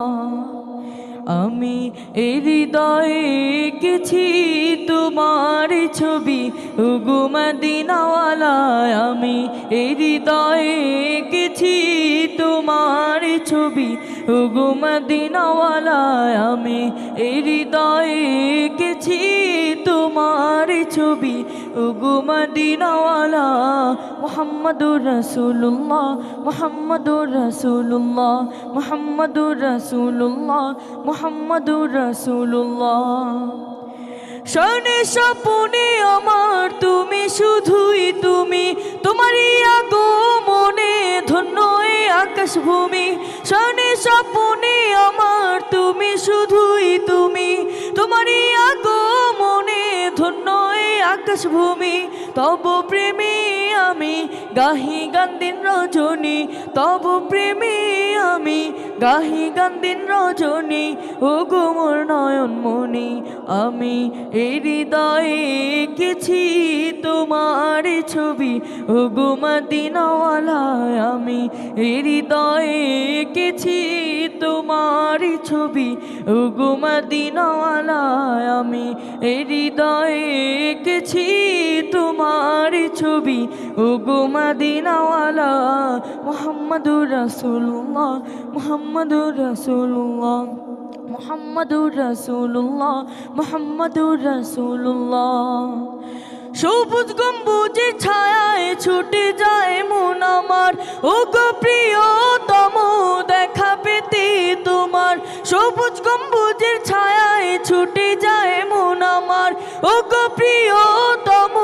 আমি এই হৃদয়ে এঁকেছি তোমার ছবি, ওগো মদিনাওয়ালা। আমি এই হৃদয়ে এঁকেছি তোমার ছবি, ওগো মদিনাওয়ালা। আমি এই হৃদয়ে এঁকেছি তোমার ছবি, ওগো মদিনাওয়ালা। মুহাম্মাদুর রাসূলুল্লাহ, মুহাম্মাদুর রাসূলুল্লাহ, মুহাম্মাদুর রাসূলুল্লাহ, মুহাম্মাদুর রাসূলুল্লাহ। শয়নে স্বপনে আমার তুমি, শুধুই তুমি, তোমারই আগমনে ধন্য এই আকাশ ভূমি। শয়নে স্বপনে আমার তুমি, শুধুই তুমি, তোমারই আগমনে ধন্য এই আকাশ ভূমি। তব প্রেমে আমি গাহি গান দিন রজনী, তব প্রেমে আমি গাহি গান দিন রজনী, ওগো মোর নয়ন মনি। আমি এই হৃদয়ে এঁকেছি তোমার ছবি, ওগো মদিনাওয়ালা। আমি এই হৃদয়ে এঁকেছি তোমার ছবি, ওগো মদিনাওয়ালা। আমি এই হৃদয়ে এঁকেছি তোমার ছবি, ওগো মদিনাওয়ালা। মুহাম্মাদুর রাসূলুল্লাহ, মুহাম্মাদুর রাসূলুল্লাহ, মুহাম্মাদুর রাসূলুল্লাহ, মুহাম্মাদুর রাসূলুল্লাহ। সবুজ গম্বুজের ছায়ায় ছুটে যায় মন আমার, ওগো প্রিয়তম দেখা পেতে তোমার। সবুজ গম্বুজের ছায়ায় ছুটে যায় মন আমার, ওগো প্রিয়তম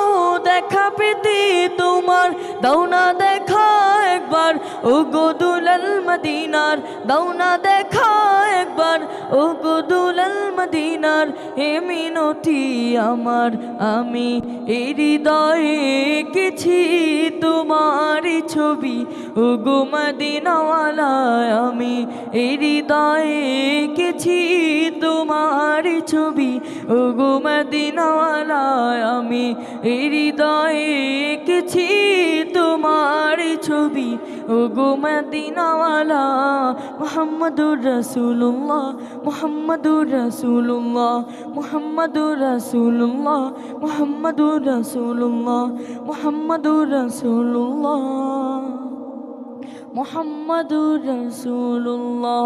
দেখা পেতে তোমার। দাও না দেখা একবার, ওগো দুলাল মদিনার, দাও না দেখা একবার, ওগো দুলাল মদিনার। এ মিনতি আমার, আমি এই হৃদয়ে এঁকেছি তোমার ছবি, ওগো মদিনাওয়ালা। আমি এই হৃদয়ে এঁকেছি তোমার ছবি, ওগো মদিনাওয়ালা। আমি এই হৃদয়ে এঁকেছি তোমার ছবি, ওগো মদিনাওয়ালা। মুহাম্মাদুর রাসূলুল্লাহ, মুহাম্মাদুর রাসূলুল্লাহ, মুহাম্মাদুর রাসূলুল্লাহ, মুহাম্মাদুর রাসূলুল্লাহ, মুহাম্মাদুর রাসূলুল্লাহ, মুহাম্মাদুর রাসূলুল্লাহ।